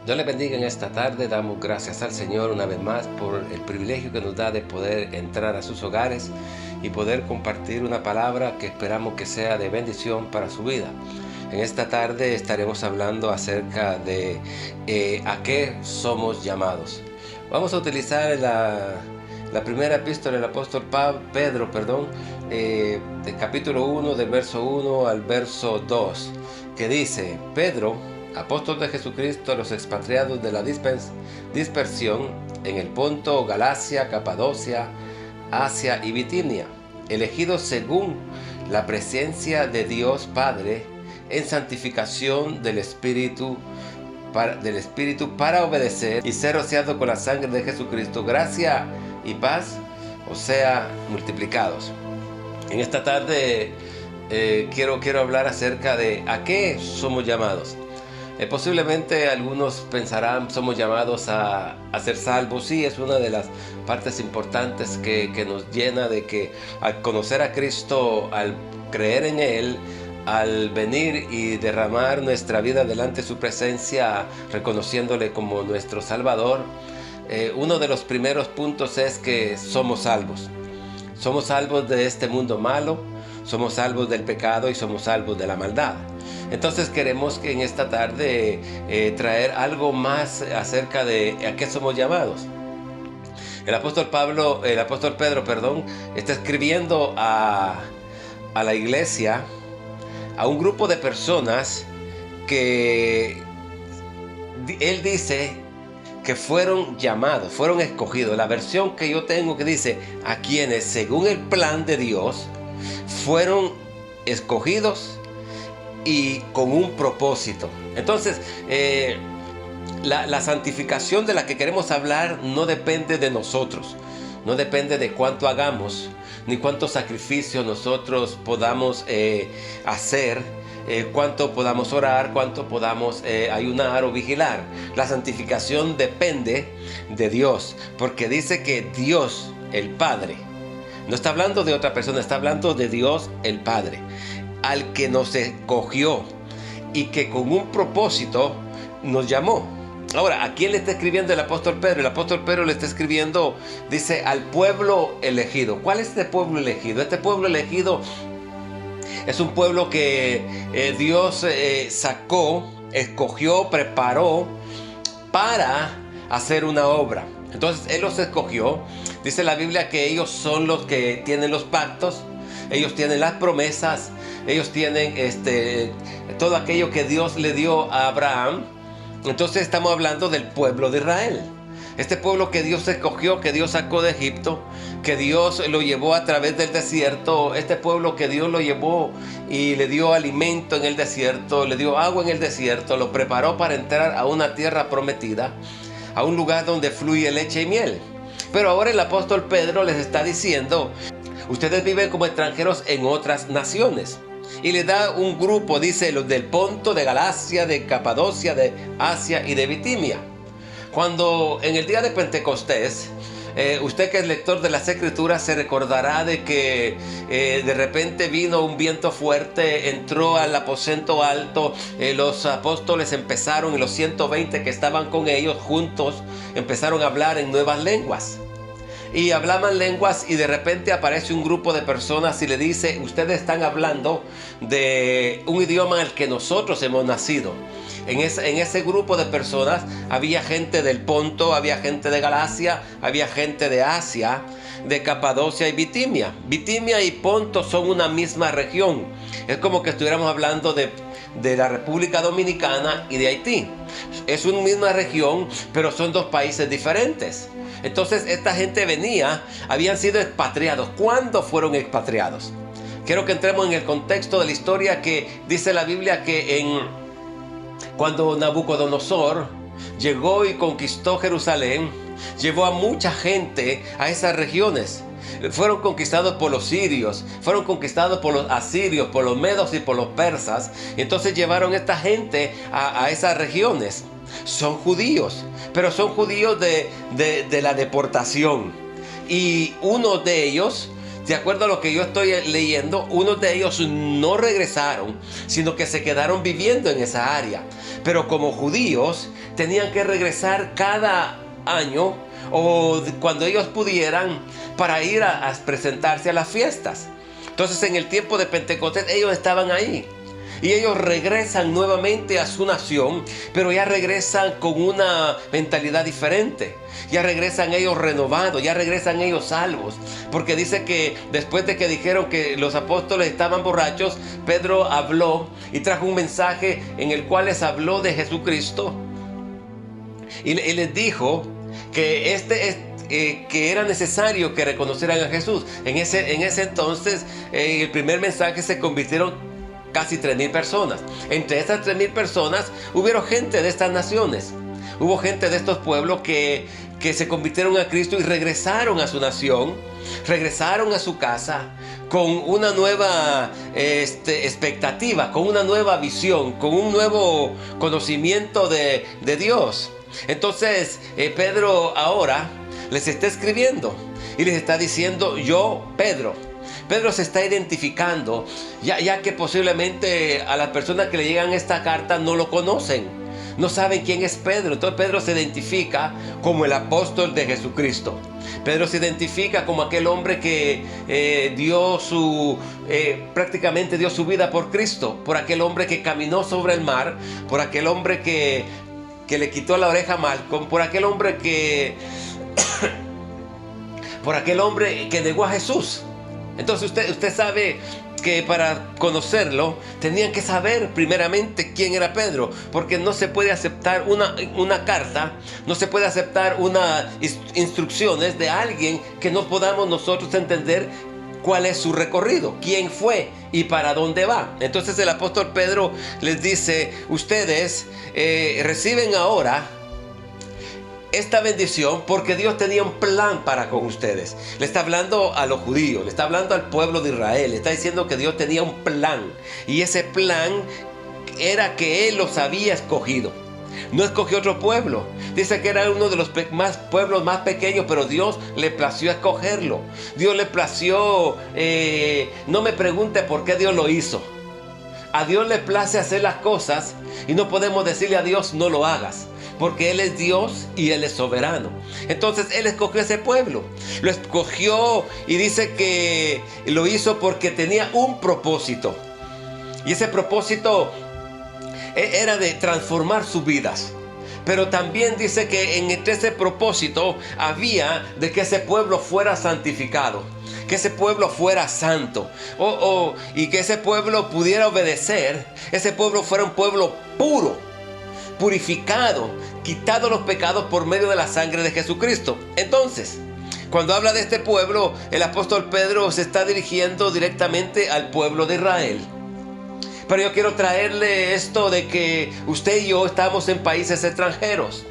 Dios les bendiga en esta tarde. Damos gracias al Señor una vez más por el privilegio que nos da de poder entrar a sus hogares y poder compartir una palabra que esperamos que sea de bendición para su vida. En esta tarde estaremos hablando acerca de a qué somos llamados. Vamos a utilizar la primera epístola del apóstol Pedro, del capítulo 1, del verso 1 al verso 2, que dice: Pedro, apóstol de Jesucristo a los expatriados de la dispersión en el Ponto, Galacia, Capadocia, Asia y Bitinia, elegidos según la presencia de Dios Padre en santificación del Espíritu para obedecer y ser rociado con la sangre de Jesucristo, gracia y paz os sea multiplicados. En esta tarde quiero hablar acerca de a qué somos llamados. Posiblemente algunos pensarán, somos llamados a ser salvos. Sí, es una de las partes importantes que nos llena, de que al conocer a Cristo, al creer en Él, al venir y derramar nuestra vida delante de su presencia, reconociéndole como nuestro Salvador, uno de los primeros puntos es que somos salvos. Somos salvos de este mundo malo, somos salvos del pecado y somos salvos de la maldad. Entonces queremos que en esta tarde traer algo más acerca de a qué somos llamados. El apóstol Pedro, está escribiendo a la iglesia, a un grupo de personas que él dice que fueron llamados, fueron escogidos. La versión que yo tengo que dice a quienes según el plan de Dios fueron escogidos y con un propósito. Entonces, la santificación de la que queremos hablar no depende de nosotros, no depende de cuánto hagamos, ni cuántos sacrificios nosotros podamos hacer, cuánto podamos orar, cuánto podamos ayunar o vigilar. La santificación depende de Dios, porque dice que Dios, el Padre, no está hablando de otra persona, está hablando de Dios, el Padre, al que nos escogió y que con un propósito nos llamó. Ahora, ¿a quién le está escribiendo el apóstol Pedro? El apóstol Pedro le está escribiendo, dice, al pueblo elegido. ¿Cuál es este pueblo elegido? Este pueblo elegido es un pueblo que Dios sacó, escogió, preparó para hacer una obra. Entonces Él los escogió. Dice la Biblia que ellos son los que tienen los pactos, ellos tienen las promesas, ellos tienen todo aquello que Dios le dio a Abraham. Entonces estamos hablando del pueblo de Israel. Este pueblo que Dios escogió, que Dios sacó de Egipto, que Dios lo llevó a través del desierto. Este pueblo que Dios lo llevó y le dio alimento en el desierto, le dio agua en el desierto, lo preparó para entrar a una tierra prometida, a un lugar donde fluye leche y miel. Pero ahora el apóstol Pedro les está diciendo: ustedes viven como extranjeros en otras naciones. Y le da un grupo, dice, los del Ponto, de Galacia, de Capadocia, de Asia y de Bitinia. Cuando en el día de Pentecostés, usted que es lector de las Escrituras se recordará de que de repente vino un viento fuerte, entró al aposento alto, los apóstoles empezaron, y los 120 que estaban con ellos juntos empezaron a hablar en nuevas lenguas. Y hablaban lenguas, y de repente aparece un grupo de personas y le dice: ustedes están hablando de un idioma en el que nosotros hemos nacido. En ese grupo de personas había gente del Ponto, había gente de Galacia, había gente de Asia, de Capadocia y Bitinia. Bitinia y Ponto son una misma región. Es como que estuviéramos hablando de la República Dominicana y de Haití. Es una misma región, pero son dos países diferentes. Entonces esta gente habían sido expatriados. ¿Cuándo fueron expatriados? Quiero que entremos en el contexto de la historia, que dice la Biblia que cuando Nabucodonosor llegó y conquistó Jerusalén, llevó a mucha gente a esas regiones. Fueron conquistados por los sirios, fueron conquistados por los asirios, por los medos y por los persas. Y entonces llevaron esta gente a esas regiones. Son judíos, pero son judíos de la deportación. Y uno de ellos de acuerdo a lo que yo estoy leyendo, unos de ellos no regresaron, sino que se quedaron viviendo en esa área. Pero como judíos tenían que regresar cada año o cuando ellos pudieran para ir a presentarse a las fiestas. Entonces en el tiempo de Pentecostés ellos estaban ahí. Y ellos regresan nuevamente a su nación, pero ya regresan con una mentalidad diferente. Ya regresan ellos renovados, ya regresan ellos salvos. Porque dice que después de que dijeron que los apóstoles estaban borrachos, Pedro habló y trajo un mensaje en el cual les habló de Jesucristo. Y les dijo que que era necesario que reconocieran a Jesús. En ese entonces, el primer mensaje se convirtieron casi 3,000 personas. Entre esas 3,000 personas hubieron gente de estas naciones. Hubo gente de estos pueblos que se convirtieron a Cristo y regresaron a su nación, regresaron a su casa con una nueva expectativa, con una nueva visión, con un nuevo conocimiento de Dios. Entonces Pedro ahora les está escribiendo y les está diciendo: yo, Pedro se está identificando, ya que posiblemente a las personas que le llegan esta carta no lo conocen, no saben quién es Pedro. Entonces Pedro se identifica como el apóstol de Jesucristo. Pedro se identifica como aquel hombre que prácticamente dio su vida por Cristo, por aquel hombre que caminó sobre el mar, por aquel hombre que le quitó la oreja a Malcolm, por aquel hombre que negó a Jesús. Entonces usted sabe que para conocerlo tenían que saber primeramente quién era Pedro, porque no se puede aceptar una carta, no se puede aceptar unas instrucciones de alguien que no podamos nosotros entender cuál es su recorrido, quién fue y para dónde va. Entonces el apóstol Pedro les dice: ustedes reciben ahora esta bendición porque Dios tenía un plan para con ustedes. Le está hablando a los judíos, le está hablando al pueblo de Israel, le está diciendo que Dios tenía un plan, y ese plan era que Él los había escogido. No escogió otro pueblo. Dice que era uno de los pueblos más pequeños, pero Dios le plació escogerlo. Dios le plació, no me pregunte por qué Dios lo hizo. A Dios le place hacer las cosas y no podemos decirle a Dios: no lo hagas, porque Él es Dios y Él es soberano. Entonces Él escogió ese pueblo, lo escogió, y dice que lo hizo porque tenía un propósito. Y ese propósito era de transformar sus vidas. Pero también dice que entre ese propósito había de que ese pueblo fuera santificado, que ese pueblo fuera santo, y que ese pueblo pudiera obedecer, ese pueblo fuera un pueblo puro, purificado, quitado los pecados por medio de la sangre de Jesucristo. Entonces, cuando habla de este pueblo, el apóstol Pedro se está dirigiendo directamente al pueblo de Israel. Pero yo quiero traerle esto de que usted y yo estamos en países extranjeros.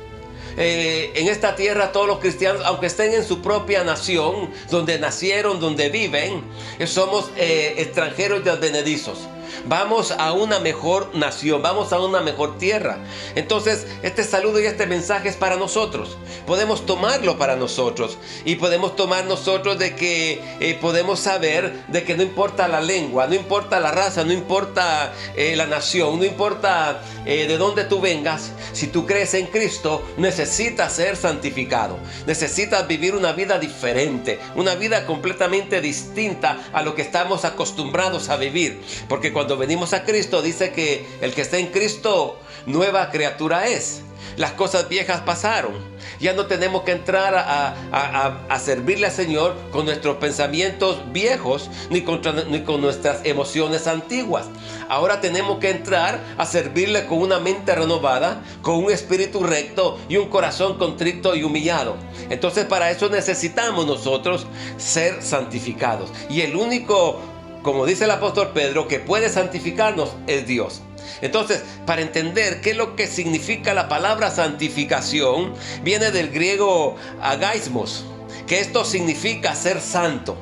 En esta tierra todos los cristianos, aunque estén en su propia nación, donde nacieron, donde viven, somos extranjeros y advenedizos. Vamos a una mejor nación, vamos a una mejor tierra. Entonces este saludo y este mensaje es para nosotros. Podemos tomarlo para nosotros, y podemos tomar nosotros de que podemos saber de que no importa la lengua, no importa la raza, no importa la nación, no importa de dónde tú vengas. Si tú crees en Cristo, necesitas ser santificado, necesitas vivir una vida diferente, una vida completamente distinta a lo que estamos acostumbrados a vivir. Porque cuando venimos a Cristo, dice que el que está en Cristo, nueva criatura es. Las cosas viejas pasaron. Ya no tenemos que entrar a servirle al Señor con nuestros pensamientos viejos, ni con nuestras emociones antiguas. Ahora tenemos que entrar a servirle con una mente renovada, con un espíritu recto y un corazón contrito y humillado. Entonces para eso necesitamos nosotros ser santificados. Y el único, como dice el apóstol Pedro, que puede santificarnos es Dios. Entonces, para entender qué es lo que significa la palabra santificación, viene del griego agaismos, que esto significa ser santo.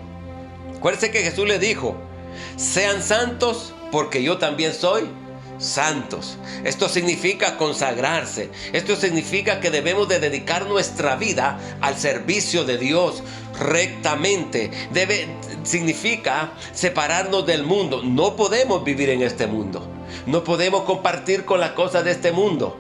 Acuérdense que Jesús le dijo: sean santos porque yo también soy santos. Esto significa consagrarse. Esto significa que debemos de dedicar nuestra vida al servicio de Dios rectamente. significa separarnos del mundo. No podemos vivir en este mundo. No podemos compartir con las cosas de este mundo.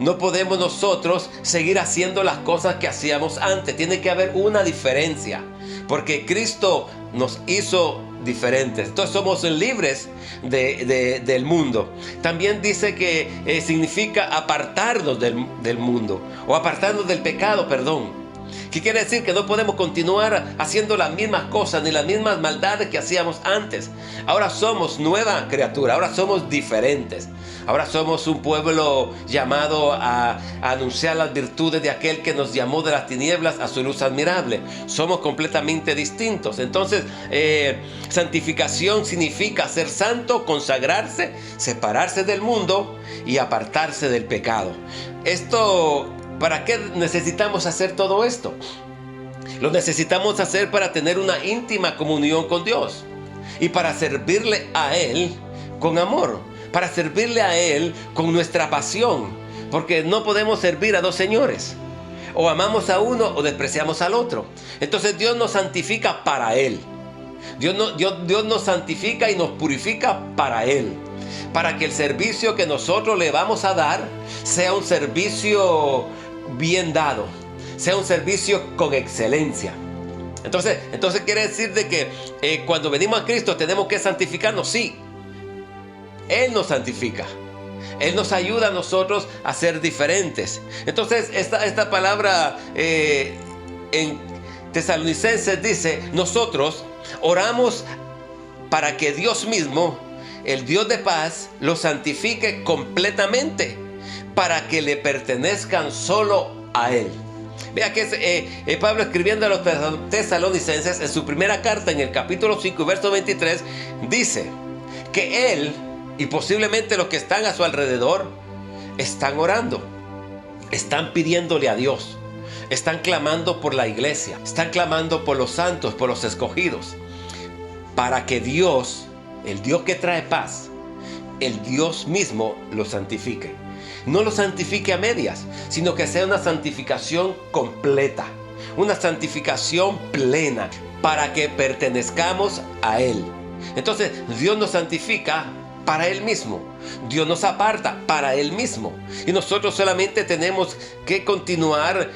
No podemos nosotros seguir haciendo las cosas que hacíamos antes. Tiene que haber una diferencia. Porque Cristo nos hizo diferentes. Entonces somos libres del mundo. También dice que significa apartarnos del mundo. O apartarnos del pecado, perdón. ¿Qué quiere decir? Que no podemos continuar haciendo las mismas cosas ni las mismas maldades que hacíamos antes. Ahora somos nueva criatura, ahora somos diferentes. Ahora somos un pueblo llamado a anunciar las virtudes de aquel que nos llamó de las tinieblas a su luz admirable. Somos completamente distintos. Entonces, santificación significa ser santo, consagrarse, separarse del mundo y apartarse del pecado. ¿Para qué necesitamos hacer todo esto? Lo necesitamos hacer para tener una íntima comunión con Dios y para servirle a Él con amor, para servirle a Él con nuestra pasión, porque no podemos servir a dos señores. O amamos a uno o despreciamos al otro. Entonces Dios nos santifica para Él. Dios nos santifica y nos purifica para Él, para que el servicio que nosotros le vamos a dar sea un servicio bien dado, sea un servicio con excelencia. Entonces quiere decir de que cuando venimos a Cristo tenemos que santificarnos. Sí, Él nos santifica. Él nos ayuda a nosotros a ser diferentes. Entonces esta palabra en Tesalonicenses dice: nosotros oramos para que Dios mismo, el Dios de paz, los santifique completamente, para que le pertenezcan solo a Él. Vea que Pablo, escribiendo a los tesalonicenses en su primera carta, en el capítulo 5, verso 23, dice que Él y posiblemente los que están a su alrededor están orando, están pidiéndole a Dios, están clamando por la iglesia, están clamando por los santos, por los escogidos, para que Dios, el Dios que trae paz, el Dios mismo los santifique. No lo santifique a medias, sino que sea una santificación completa, una santificación plena, para que pertenezcamos a Él. Entonces Dios nos santifica para Él mismo. Dios nos aparta para Él mismo. Y nosotros solamente tenemos que continuar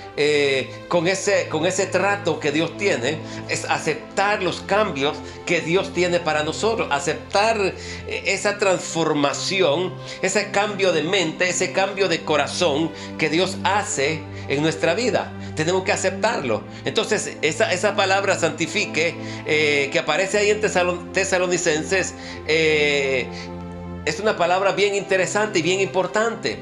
con ese trato que Dios tiene. Es aceptar los cambios que Dios tiene para nosotros. Aceptar esa transformación, ese cambio de mente, ese cambio de corazón que Dios hace en nuestra vida. Tenemos que aceptarlo. Entonces esa palabra santifique que aparece ahí en Tesalonicenses es una palabra bien interesante y bien importante,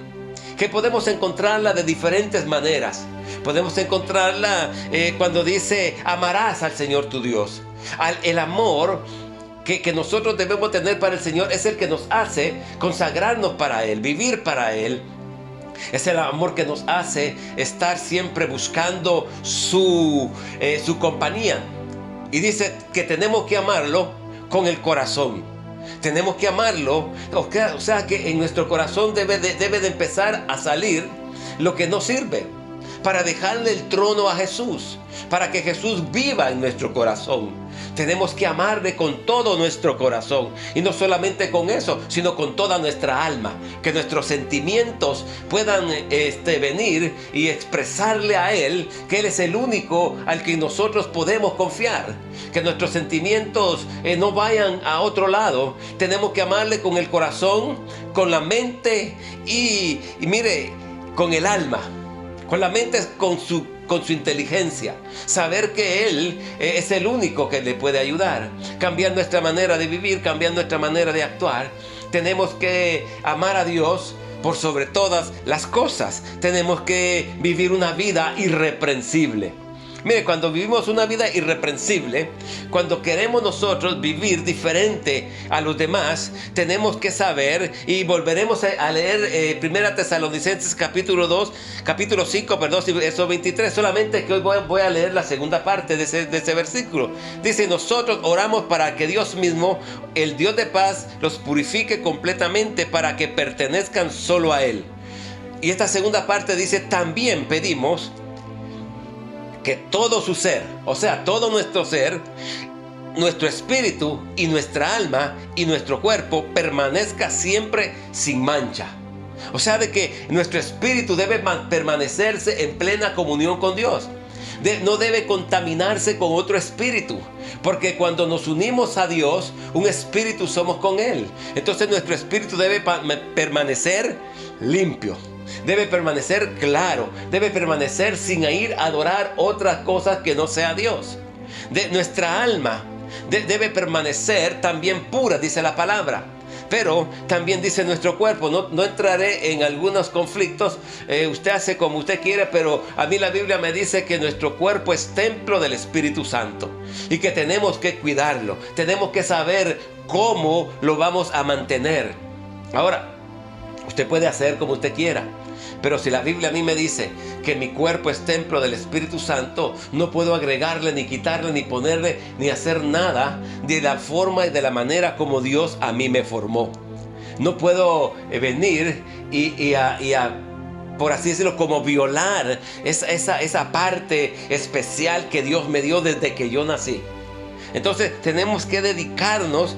que podemos encontrarla de diferentes maneras. Podemos encontrarla cuando dice: amarás al Señor tu Dios. El amor que nosotros debemos tener para el Señor es el que nos hace consagrarnos para Él, vivir para Él. Es el amor que nos hace estar siempre buscando su compañía. Y dice que tenemos que amarlo con el corazón. Tenemos que amarlo, o sea que en nuestro corazón debe de empezar a salir lo que no sirve, para dejarle el trono a Jesús, para que Jesús viva en nuestro corazón. Tenemos que amarle con todo nuestro corazón, y no solamente con eso, sino con toda nuestra alma, que nuestros sentimientos puedan venir y expresarle a Él que Él es el único al que nosotros podemos confiar, que nuestros sentimientos no vayan a otro lado. Tenemos que amarle con el corazón, con la mente y mire, con el alma. Con la mente, con su inteligencia. Saber que Él es el único que le puede ayudar. Cambiar nuestra manera de vivir, cambiar nuestra manera de actuar. Tenemos que amar a Dios por sobre todas las cosas. Tenemos que vivir una vida irreprensible. Mire, cuando vivimos una vida irreprensible, cuando queremos nosotros vivir diferente a los demás, tenemos que saber, y volveremos a leer 1 Tesalonicenses capítulo 5, verso 23, solamente que hoy voy a leer la segunda parte de ese versículo. Dice: nosotros oramos para que Dios mismo, el Dios de paz, los purifique completamente, para que pertenezcan solo a Él. Y esta segunda parte dice: también pedimos que todo su ser, o sea, todo nuestro ser, nuestro espíritu y nuestra alma y nuestro cuerpo permanezca siempre sin mancha. O sea, de que nuestro espíritu debe permanecerse en plena comunión con Dios. No debe contaminarse con otro espíritu, porque cuando nos unimos a Dios, un espíritu somos con Él. Entonces nuestro espíritu debe permanecer limpio, debe permanecer claro, debe permanecer sin ir a adorar otras cosas que no sea Dios. Nuestra alma debe permanecer también pura, dice la palabra. Pero también dice nuestro cuerpo. No entraré en algunos conflictos. Usted hace como usted quiere, pero a mí la Biblia me dice que nuestro cuerpo es templo del Espíritu Santo y que tenemos que cuidarlo. Tenemos que saber cómo lo vamos a mantener. Ahora, usted puede hacer como usted quiera, pero si la Biblia a mí me dice que mi cuerpo es templo del Espíritu Santo, no puedo agregarle, ni quitarle, ni ponerle, ni hacer nada de la forma y de la manera como Dios a mí me formó. No puedo venir por así decirlo, como violar esa parte especial que Dios me dio desde que yo nací. Entonces tenemos que dedicarnos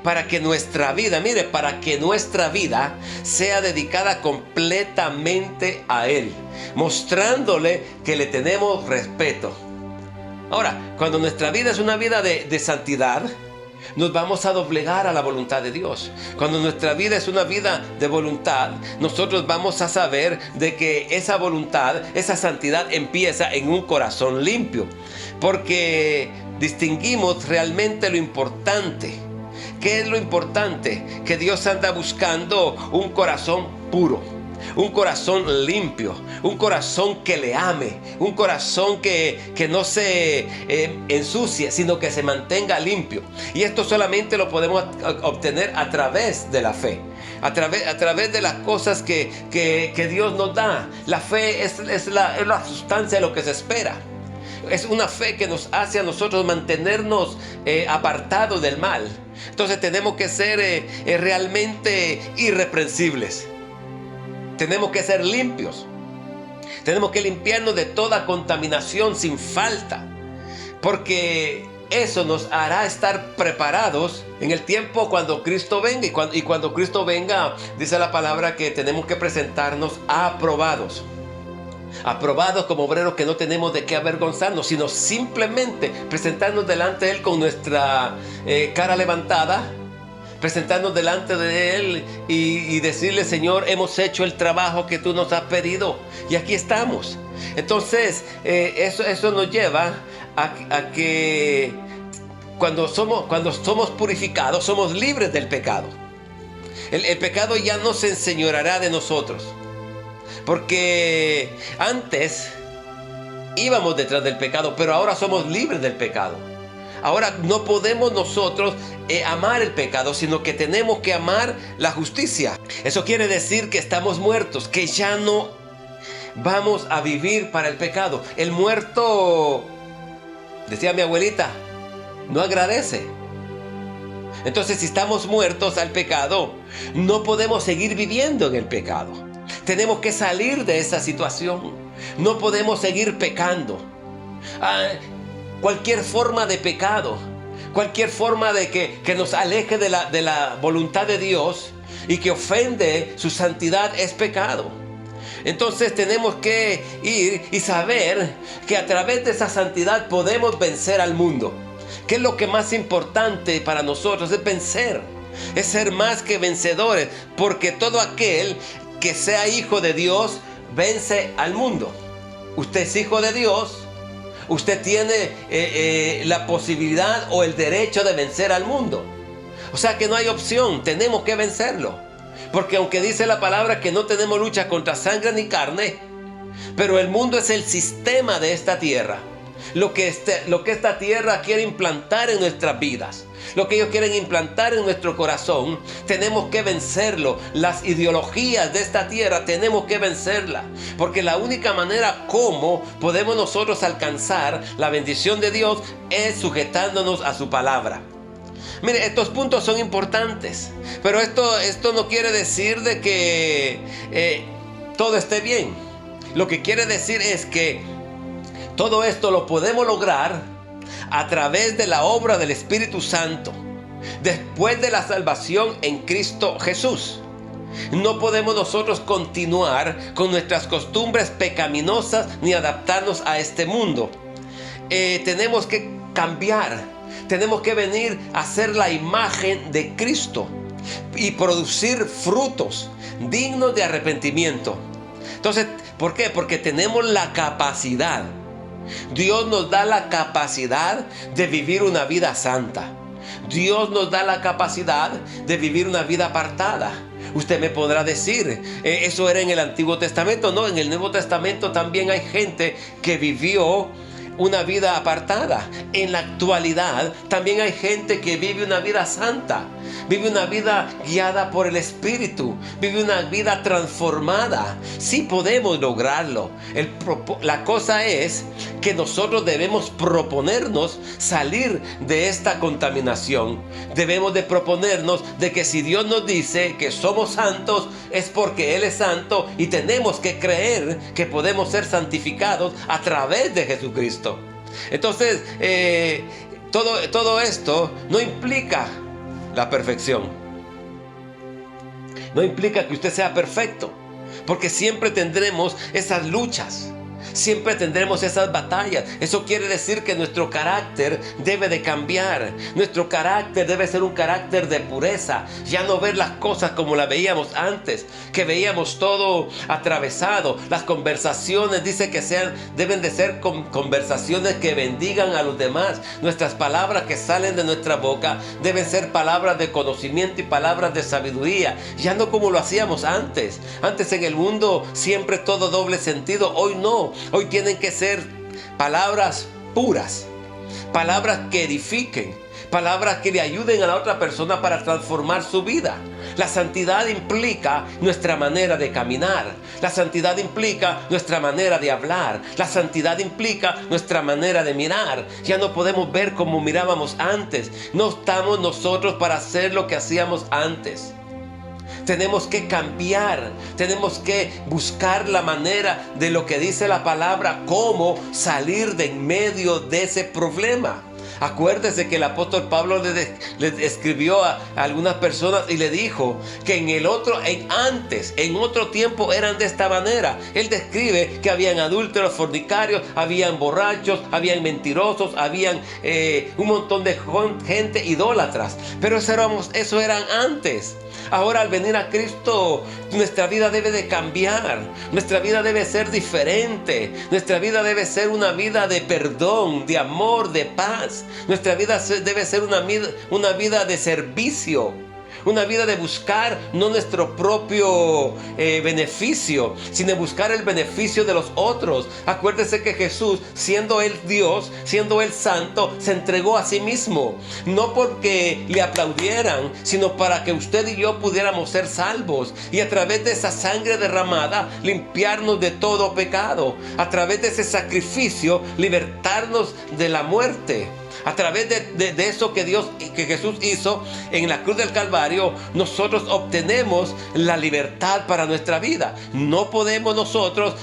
para que nuestra vida, para que nuestra vida sea dedicada completamente a Él, mostrándole que le tenemos respeto. Ahora, cuando nuestra vida es una vida de santidad, nos vamos a doblegar a la voluntad de Dios. Cuando nuestra vida es una vida de voluntad, nosotros vamos a saber de que esa voluntad, esa santidad empieza en un corazón limpio, porque distinguimos realmente lo importante. ¿Qué es lo importante? Que Dios anda buscando un corazón puro, un corazón limpio, un corazón que le ame, un corazón que no se ensucie, sino que se mantenga limpio. Y esto solamente lo podemos obtener a través de la fe, a través de las cosas que Dios nos da. La fe es la sustancia de lo que se espera. Es una fe que nos hace a nosotros mantenernos apartados del mal. Entonces tenemos que ser realmente irreprensibles. Tenemos que ser limpios. Tenemos que limpiarnos de toda contaminación sin falta, porque eso nos hará estar preparados en el tiempo cuando Cristo venga. Y cuando Cristo venga, dice la palabra que tenemos que presentarnos aprobados. Aprobados como obreros que no tenemos de qué avergonzarnos, sino simplemente presentarnos delante de Él con nuestra cara levantada, presentarnos delante de Él y decirle: Señor, hemos hecho el trabajo que tú nos has pedido y aquí estamos. Entonces eso nos lleva a que cuando somos purificados, somos libres del pecado. El pecado ya no se enseñoreará de nosotros, porque antes íbamos detrás del pecado, pero ahora somos libres del pecado. Ahora no podemos nosotros amar el pecado, sino que tenemos que amar la justicia. Eso quiere decir que estamos muertos, que ya no vamos a vivir para el pecado. El muerto, decía mi abuelita, no agradece. Entonces, si estamos muertos al pecado, no podemos seguir viviendo en el pecado. Tenemos que salir de esa situación. No podemos seguir pecando. Cualquier forma de pecado, cualquier forma de que nos aleje de la voluntad de Dios y que ofende su santidad es pecado. Entonces tenemos que ir y saber que a través de esa santidad podemos vencer al mundo. ¿Qué es lo que más importante para nosotros? Es vencer, es ser más que vencedores, porque todo aquel que sea hijo de Dios vence al mundo. Usted es hijo de Dios. Usted tiene la posibilidad o el derecho de vencer al mundo. O sea que no hay opción, tenemos que vencerlo. Porque aunque dice la palabra que no tenemos lucha contra sangre ni carne, pero el mundo es el sistema de esta tierra. Lo que esta tierra quiere implantar en nuestras vidas, lo que ellos quieren implantar en nuestro corazón, tenemos que vencerlo. Las ideologías de esta tierra tenemos que vencerlas, porque la única manera como podemos nosotros alcanzar la bendición de Dios es sujetándonos a su palabra. Mire, estos puntos son importantes, pero esto no quiere decir de que todo esté bien. Lo que quiere decir es que todo esto lo podemos lograr a través de la obra del Espíritu Santo, después de la salvación en Cristo Jesús. No podemos nosotros continuar con nuestras costumbres pecaminosas ni adaptarnos a este mundo. Tenemos que cambiar, tenemos que venir a ser la imagen de Cristo y producir frutos dignos de arrepentimiento. Entonces, ¿por qué? Porque tenemos la capacidad. Dios nos da la capacidad de vivir una vida santa. Dios nos da la capacidad de vivir una vida apartada. Usted me podrá decir, eso era en el Antiguo Testamento. No, en el Nuevo Testamento también hay gente que vivió una vida apartada. En la actualidad también hay gente que vive una vida santa, vive una vida guiada por el Espíritu, vive una vida transformada. Sí podemos lograrlo. La cosa es que nosotros debemos proponernos salir de esta contaminación. Debemos de proponernos de que si Dios nos dice que somos santos, es porque Él es santo, y tenemos que creer que podemos ser santificados a través de Jesucristo. Entonces, todo esto no implica la perfección. No implica que usted sea perfecto, porque siempre tendremos esas luchas. Siempre tendremos esas batallas. Eso quiere decir que nuestro carácter debe de cambiar. Nuestro carácter debe ser un carácter de pureza. Ya no ver las cosas como las veíamos antes, que veíamos todo atravesado. Las conversaciones, dice que deben de ser conversaciones que bendigan a los demás. Nuestras palabras que salen de nuestra boca deben ser palabras de conocimiento y palabras de sabiduría. Ya no como lo hacíamos antes. Antes en el mundo siempre todo doble sentido. Hoy no. Hoy tienen que ser palabras puras, palabras que edifiquen, palabras que le ayuden a la otra persona para transformar su vida. La santidad implica nuestra manera de caminar. La santidad implica nuestra manera de hablar. La santidad implica nuestra manera de mirar. Ya no podemos ver como mirábamos antes. No estamos nosotros para hacer lo que hacíamos antes. Tenemos que cambiar, tenemos que buscar la manera de lo que dice la palabra, cómo salir de en medio de ese problema. Acuérdese que el apóstol Pablo le escribió a algunas personas y le dijo que en otro tiempo eran de esta manera. Él describe que habían adúlteros, fornicarios, habían borrachos, habían mentirosos, habían un montón de gente idólatras. Pero eso eran antes. Ahora al venir a Cristo, nuestra vida debe de cambiar. Nuestra vida debe ser diferente. Nuestra vida debe ser una vida de perdón, de amor, de paz. Nuestra vida debe ser una vida de servicio. Una vida de buscar no nuestro propio beneficio, sino buscar el beneficio de los otros. Acuérdese que Jesús, siendo Él Dios, siendo Él santo, se entregó a sí mismo. No porque le aplaudieran, sino para que usted y yo pudiéramos ser salvos. Y a través de esa sangre derramada, limpiarnos de todo pecado. A través de ese sacrificio, libertarnos de la muerte. A través de eso que Jesús hizo en la cruz del Calvario, nosotros obtenemos la libertad para nuestra vida. No podemos nosotros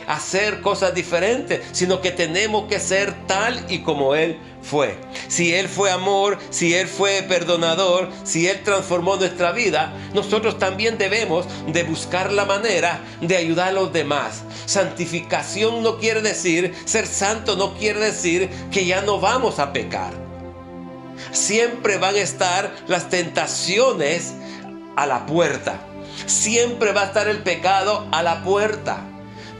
hacer cosas diferentes, sino que tenemos que ser tal y como Él fue. Si Él fue amor, si Él fue perdonador, si Él transformó nuestra vida, nosotros también debemos de buscar la manera de ayudar a los demás. Santificación no quiere decir, ser santo no quiere decir que ya no vamos a pecar. Siempre van a estar las tentaciones a la puerta. Siempre va a estar el pecado a la puerta.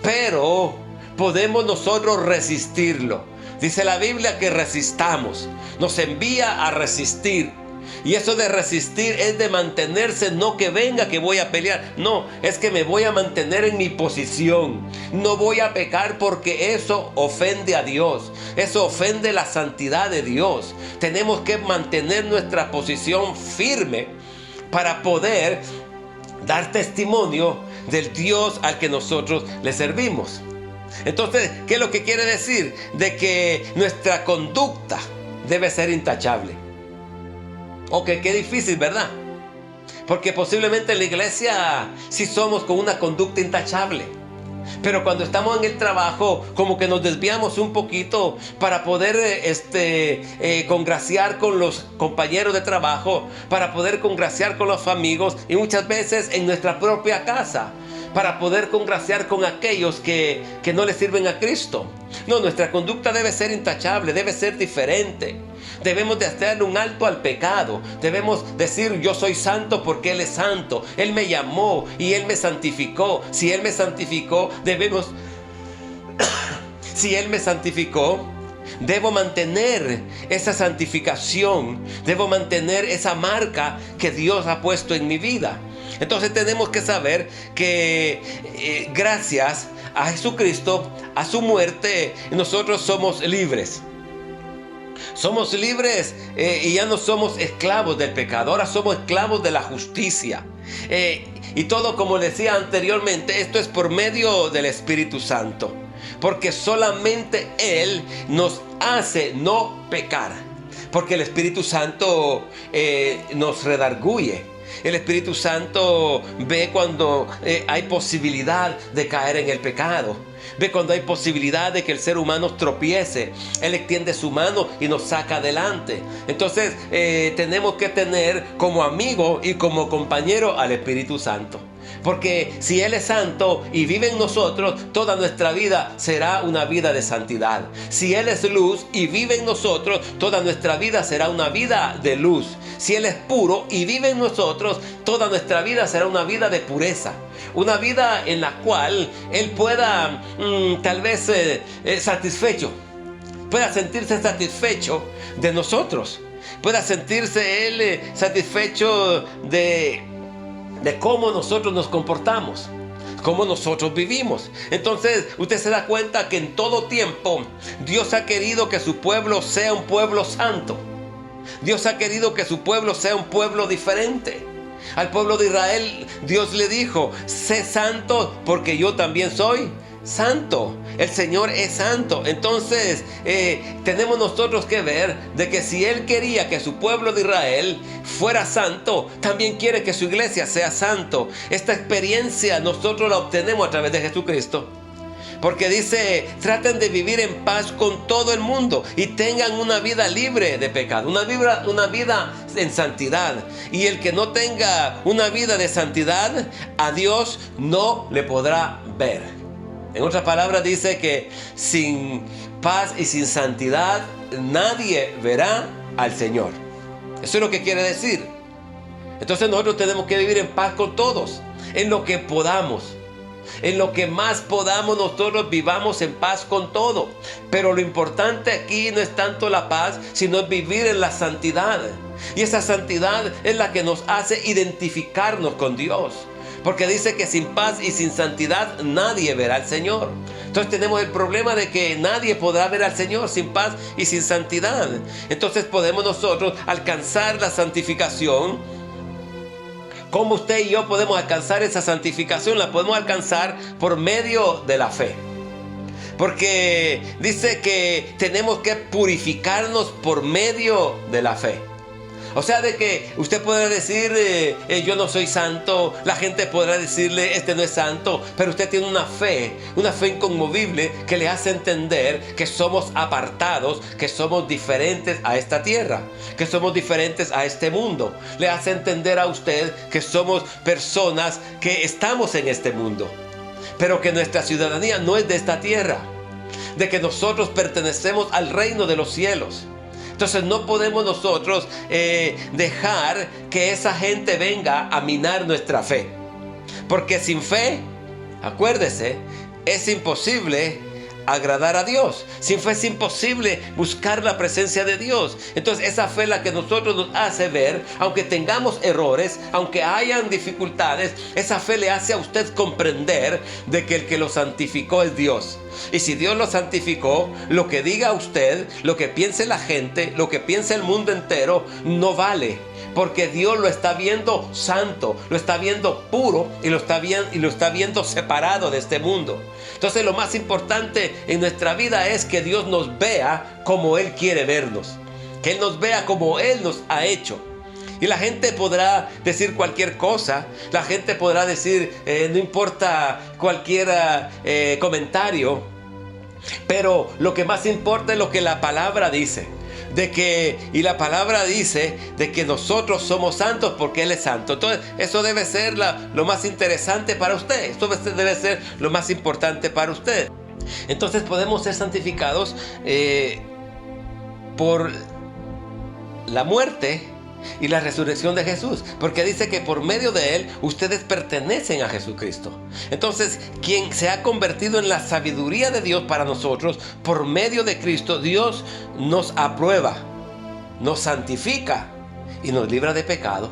Pero podemos nosotros resistirlo. Dice la Biblia que resistamos. Nos envía a resistir. Y eso de resistir es de mantenerse, no que venga que voy a pelear. No, es que me voy a mantener en mi posición. No voy a pecar porque eso ofende a Dios. Eso ofende la santidad de Dios. Tenemos que mantener nuestra posición firme para poder dar testimonio del Dios al que nosotros le servimos. Entonces, ¿qué es lo que quiere decir? De que nuestra conducta debe ser intachable. Ok, qué difícil, ¿verdad? Porque posiblemente en la iglesia sí somos con una conducta intachable. Pero cuando estamos en el trabajo, como que nos desviamos un poquito para poder congraciar con los compañeros de trabajo, para poder congraciar con los amigos y muchas veces en nuestra propia casa, para poder congraciar con aquellos que no le sirven a Cristo. No, nuestra conducta debe ser intachable, debe ser diferente. Debemos de hacer un alto al pecado. Debemos decir: yo soy santo porque Él es santo. Él me llamó y Él me santificó. Si Él me santificó, si Él me santificó, debo mantener esa santificación. Debo mantener esa marca que Dios ha puesto en mi vida. Entonces tenemos que saber que gracias a Jesucristo, a su muerte, nosotros somos libres. Somos libres y ya no somos esclavos del pecado. Ahora somos esclavos de la justicia. Y todo, como decía anteriormente, esto es por medio del Espíritu Santo. Porque solamente Él nos hace no pecar. Porque el Espíritu Santo nos redarguye. El Espíritu Santo ve cuando hay posibilidad de caer en el pecado. Ve cuando hay posibilidad de que el ser humano tropiece. Él extiende su mano y nos saca adelante. Entonces tenemos que tener como amigo y como compañero al Espíritu Santo. Porque si Él es santo y vive en nosotros, toda nuestra vida será una vida de santidad. Si Él es luz y vive en nosotros, toda nuestra vida será una vida de luz. Si Él es puro y vive en nosotros, toda nuestra vida será una vida de pureza. Una vida en la cual Él pueda tal vez satisfecho. Pueda sentirse satisfecho de nosotros. Pueda sentirse Él satisfecho de cómo nosotros nos comportamos, cómo nosotros vivimos. Entonces usted se da cuenta que en todo tiempo Dios ha querido que su pueblo sea un pueblo santo. Dios ha querido que su pueblo sea un pueblo diferente. Al pueblo de Israel Dios le dijo: sé santo porque yo también soy santo. El Señor es santo. Entonces tenemos nosotros que ver de que si Él quería que su pueblo de Israel fuera santo, también quiere que su iglesia sea santo. Esta experiencia nosotros la obtenemos a través de Jesucristo. Porque dice: traten de vivir en paz con todo el mundo y tengan una vida libre de pecado, una vida en santidad. Y el que no tenga una vida de santidad, a Dios no le podrá ver. En otras palabras dice que sin paz y sin santidad nadie verá al Señor. Eso es lo que quiere decir. Entonces nosotros tenemos que vivir en paz con todos, en lo que podamos. En lo que más podamos nosotros vivamos en paz con todo. Pero lo importante aquí no es tanto la paz, sino es vivir en la santidad. Y esa santidad es la que nos hace identificarnos con Dios. Porque dice que sin paz y sin santidad nadie verá al Señor. Entonces tenemos el problema de que nadie podrá ver al Señor sin paz y sin santidad. Entonces podemos nosotros alcanzar la santificación. ¿Cómo usted y yo podemos alcanzar esa santificación? La podemos alcanzar por medio de la fe. Porque dice que tenemos que purificarnos por medio de la fe. O sea, de que usted podrá decir, yo no soy santo. La gente podrá decirle, este no es santo. Pero usted tiene una fe inconmovible que le hace entender que somos apartados, que somos diferentes a esta tierra, que somos diferentes a este mundo. Le hace entender a usted que somos personas que estamos en este mundo, pero que nuestra ciudadanía no es de esta tierra, de que nosotros pertenecemos al reino de los cielos. Entonces no podemos nosotros dejar que esa gente venga a minar nuestra fe. Porque sin fe, acuérdese, es imposible agradar a Dios. Sin fe es imposible buscar la presencia de Dios. Entonces esa fe es la que nosotros nos hace ver, aunque tengamos errores, aunque hayan dificultades, esa fe le hace a usted comprender de que el que lo santificó es Dios. Y si Dios lo santificó, lo que diga usted, lo que piense la gente, lo que piense el mundo entero, no vale. Porque Dios lo está viendo santo, lo está viendo puro y lo está viendo separado de este mundo. Entonces lo más importante en nuestra vida es que Dios nos vea como Él quiere vernos. Que Él nos vea como Él nos ha hecho. Y la gente podrá decir cualquier cosa, la gente podrá decir, no importa cualquier comentario, pero lo que más importa es lo que la palabra dice. Y la palabra dice de que nosotros somos santos porque Él es santo. Entonces eso debe ser lo más interesante para usted. Esto debe ser lo más importante para usted. Entonces podemos ser santificados por la muerte y la resurrección de Jesús, porque dice que por medio de Él ustedes pertenecen a Jesucristo. Entonces, quien se ha convertido en la sabiduría de Dios para nosotros, por medio de Cristo, Dios nos aprueba, nos santifica y nos libra de pecado.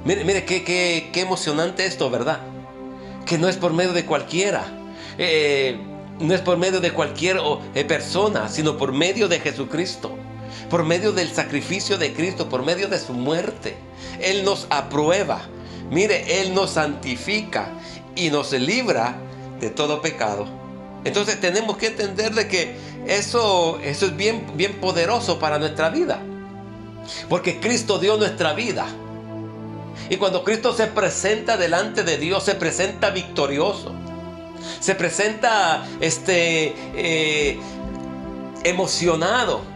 Mire qué emocionante esto, ¿verdad? Que no es por medio de cualquiera, no es por medio de cualquier persona, sino por medio de Jesucristo. Por medio del sacrificio de Cristo, por medio de su muerte, Él nos aprueba. Mire, Él nos santifica y nos libra de todo pecado. Entonces tenemos que entender de que eso es bien poderoso para nuestra vida. Porque Cristo dio nuestra vida. Y cuando Cristo se presenta delante de Dios, se presenta victorioso. Se presenta emocionado.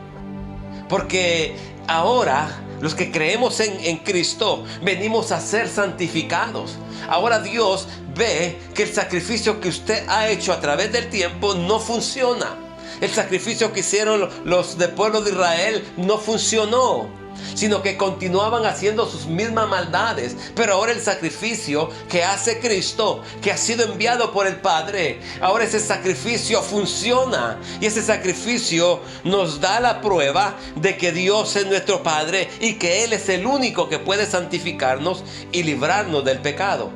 Porque ahora los que creemos en Cristo venimos a ser santificados. Ahora Dios ve que el sacrificio que usted ha hecho a través del tiempo no funciona. El sacrificio que hicieron los del pueblo de Israel no funcionó, sino que continuaban haciendo sus mismas maldades. Pero ahora el sacrificio que hace Cristo, que ha sido enviado por el Padre, ahora ese sacrificio funciona. Y ese sacrificio nos da la prueba de que Dios es nuestro Padre y que Él es el único que puede santificarnos y librarnos del pecado.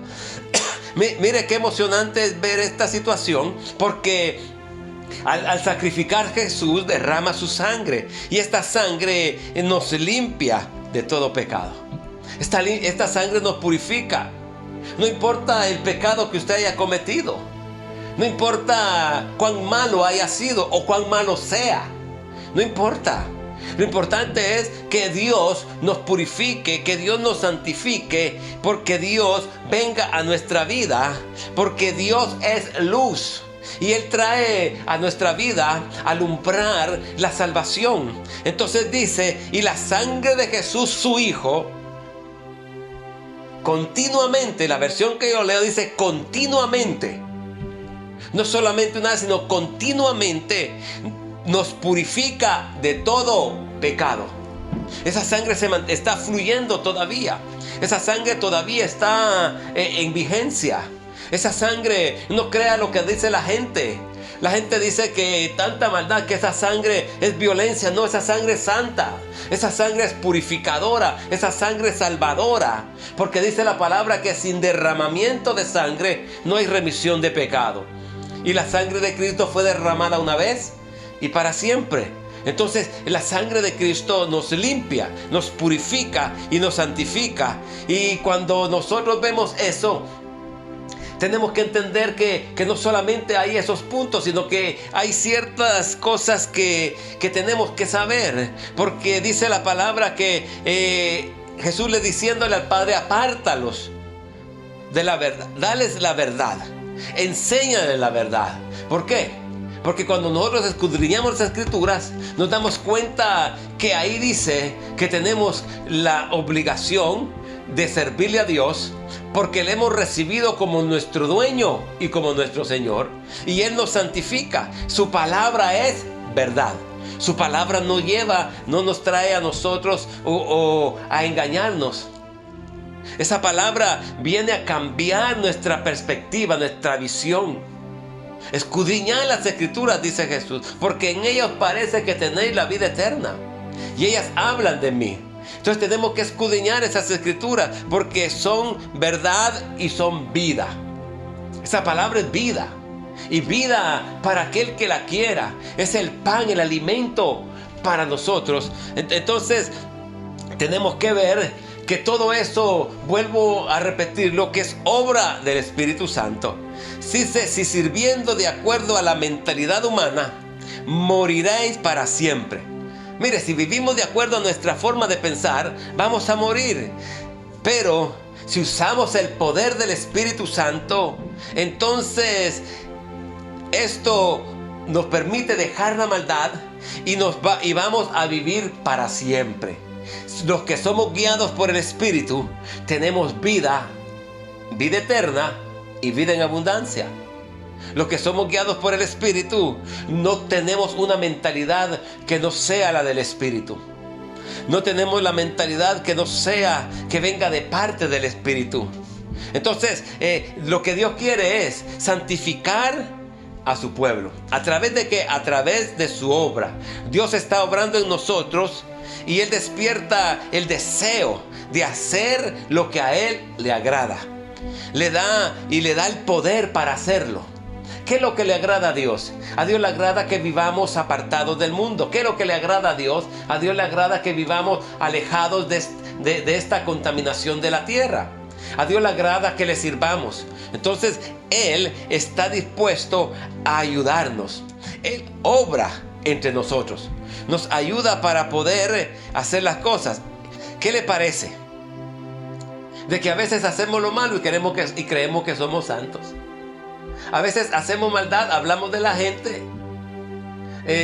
Mire qué emocionante es ver esta situación, porque al sacrificar Jesús derrama su sangre, y esta sangre nos limpia de todo pecado. Esta sangre nos purifica. No importa el pecado que usted haya cometido, no importa cuán malo haya sido o cuán malo sea, no importa. Lo importante es que Dios nos purifique, que Dios nos santifique, porque Dios venga a nuestra vida, porque Dios es luz. Y Él trae a nuestra vida a alumbrar la salvación. Entonces dice, y la sangre de Jesús, su Hijo, continuamente, la versión que yo leo dice continuamente. No solamente una vez, sino continuamente nos purifica de todo pecado. Esa sangre está fluyendo todavía. Esa sangre todavía está en vigencia. Esa sangre, no crea lo que dice la gente. La gente dice que tanta maldad, que esa sangre es violencia. No, esa sangre es santa. Esa sangre es purificadora. Esa sangre es salvadora. Porque dice la palabra que sin derramamiento de sangre no hay remisión de pecado. Y la sangre de Cristo fue derramada una vez y para siempre. Entonces la sangre de Cristo nos limpia, nos purifica y nos santifica. Y cuando nosotros vemos eso, tenemos que entender que no solamente hay esos puntos, sino que hay ciertas cosas que tenemos que saber. Porque dice la palabra que Jesús le diciéndole al Padre, apártalos de la verdad, dales la verdad, enséñales la verdad. ¿Por qué? Porque cuando nosotros escudriñamos las Escrituras, nos damos cuenta que ahí dice que tenemos la obligación de servirle a Dios, porque le hemos recibido como nuestro dueño y como nuestro Señor, y Él nos santifica. Su palabra es verdad. Su palabra no nos trae a nosotros o a engañarnos. Esa palabra viene a cambiar nuestra perspectiva, nuestra visión. Escudriñad las Escrituras, dice Jesús, porque en ellas parece que tenéis la vida eterna, y ellas hablan de mí. Entonces tenemos que escudriñar esas Escrituras, porque son verdad y son vida. Esa palabra es vida, y vida para aquel que la quiera. Es el pan, el alimento para nosotros. Entonces tenemos que ver que todo eso, vuelvo a repetir, lo que es obra del Espíritu Santo. Si sirviendo de acuerdo a la mentalidad humana, moriréis para siempre. Mire, si vivimos de acuerdo a nuestra forma de pensar, vamos a morir. Pero si usamos el poder del Espíritu Santo, entonces esto nos permite dejar la maldad y vamos a vivir para siempre. Los que somos guiados por el Espíritu tenemos vida eterna y vida en abundancia. Los que somos guiados por el Espíritu no tenemos una mentalidad que no sea la del Espíritu. No tenemos la mentalidad que no sea, que venga de parte del Espíritu. Entonces, lo que Dios quiere es santificar a su pueblo. ¿A través de qué? A través de su obra. Dios está obrando en nosotros y Él despierta el deseo de hacer lo que a Él le agrada. Le da el poder para hacerlo. ¿Qué es lo que le agrada a Dios? A Dios le agrada que vivamos apartados del mundo. ¿Qué es lo que le agrada a Dios? A Dios le agrada que vivamos alejados de esta contaminación de la tierra. A Dios le agrada que le sirvamos. Entonces Él está dispuesto a ayudarnos. Él obra entre nosotros. Nos ayuda para poder hacer las cosas. ¿Qué le parece? De que a veces hacemos lo malo y creemos que somos santos. A veces hacemos maldad, hablamos de la gente,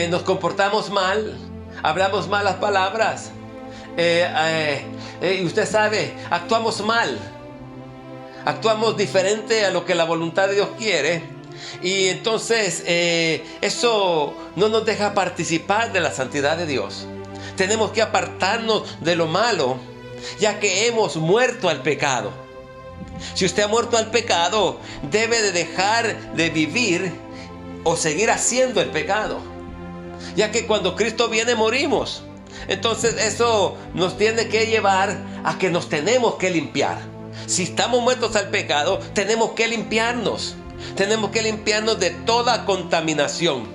nos comportamos mal, hablamos malas palabras, y usted sabe, actuamos mal, actuamos diferente a lo que la voluntad de Dios quiere, y entonces eso no nos deja participar de la santidad de Dios. Tenemos que apartarnos de lo malo, ya que hemos muerto al pecado. Si usted ha muerto al pecado, debe de dejar de vivir o seguir haciendo el pecado, ya que cuando Cristo viene morimos. Entonces eso nos tiene que llevar a que nos tenemos que limpiar. Si estamos muertos al pecado, tenemos que limpiarnos. Tenemos que limpiarnos de toda contaminación.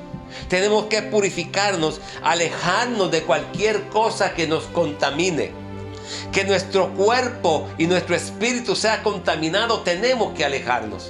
Tenemos que purificarnos, alejarnos de cualquier cosa que nos contamine. Que nuestro cuerpo y nuestro espíritu sea contaminado, tenemos que alejarnos.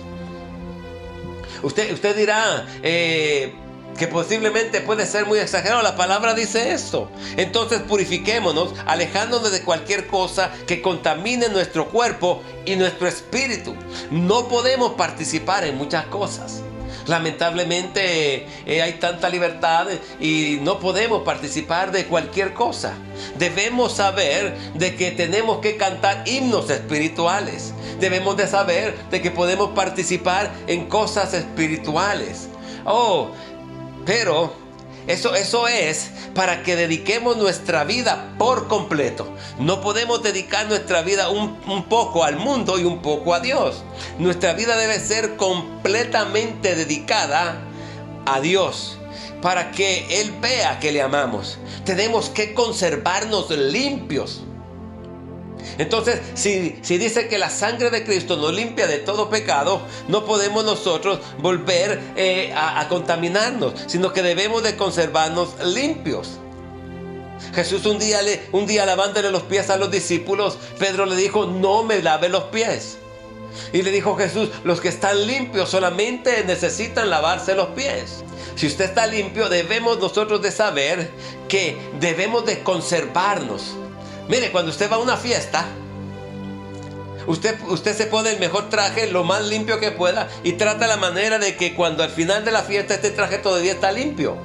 Usted dirá que posiblemente puede ser muy exagerado. La palabra dice esto. Entonces purifiquémonos, alejándonos de cualquier cosa que contamine nuestro cuerpo y nuestro espíritu. No podemos participar en muchas cosas. Lamentablemente hay tanta libertad y no podemos participar de cualquier cosa. Debemos saber de que tenemos que cantar himnos espirituales. Debemos de saber de que podemos participar en cosas espirituales. Pero eso es para que dediquemos nuestra vida por completo. No podemos dedicar nuestra vida un poco al mundo y un poco a Dios. Nuestra vida debe ser completamente dedicada a Dios para que Él vea que le amamos. Tenemos que conservarnos limpios. Entonces, si dice que la sangre de Cristo nos limpia de todo pecado, no podemos nosotros volver a contaminarnos, sino que debemos de conservarnos limpios. Jesús un día lavándole los pies a los discípulos, Pedro le dijo: no me lave los pies. Y le dijo Jesús: los que están limpios solamente necesitan lavarse los pies. Si usted está limpio, debemos nosotros de saber que debemos de conservarnos. Mire, cuando usted va a una fiesta, usted se pone el mejor traje, lo más limpio que pueda, y trata la manera de que cuando al final de la fiesta este traje todavía está limpio.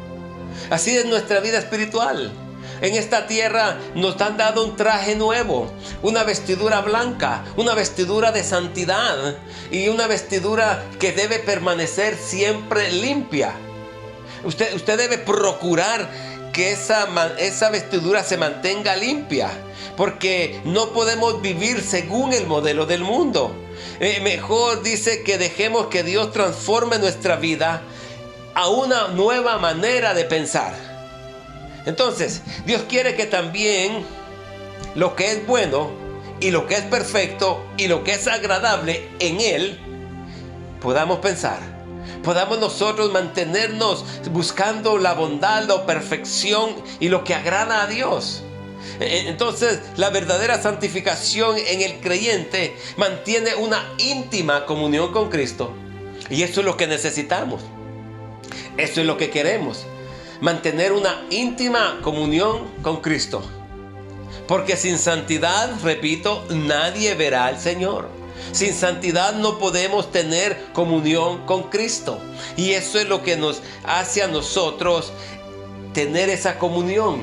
Así es nuestra vida espiritual. En esta tierra nos han dado un traje nuevo, una vestidura blanca, una vestidura de santidad y una vestidura que debe permanecer siempre limpia. Usted debe procurar que esa vestidura se mantenga limpia, porque no podemos vivir según el modelo del mundo. Mejor dice que dejemos que Dios transforme nuestra vida a una nueva manera de pensar. Entonces, Dios quiere que también lo que es bueno y lo que es perfecto y lo que es agradable en Él podamos pensar. Podamos nosotros mantenernos buscando la bondad, la perfección y lo que agrada a Dios. Entonces, la verdadera santificación en el creyente mantiene una íntima comunión con Cristo. Y eso es lo que necesitamos. Eso es lo que queremos. mantener una íntima comunión con Cristo. Porque sin santidad, repito, nadie verá al Señor. Sin santidad no podemos tener comunión con Cristo. Y eso es lo que nos hace a nosotros tener esa comunión.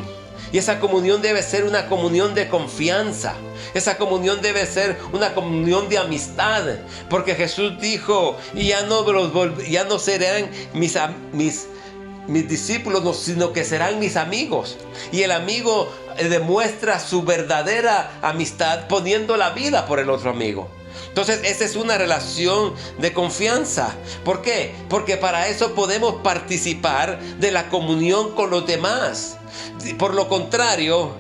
Y esa comunión debe ser una comunión de confianza. Esa comunión debe ser una comunión de amistad. Porque Jesús dijo, y ya no serán mis discípulos, sino que serán mis amigos. Y el amigo demuestra su verdadera amistad poniendo la vida por el otro amigo. Entonces esa es una relación de confianza. ¿Por qué? Porque para eso podemos participar de la comunión con los demás. Por lo contrario,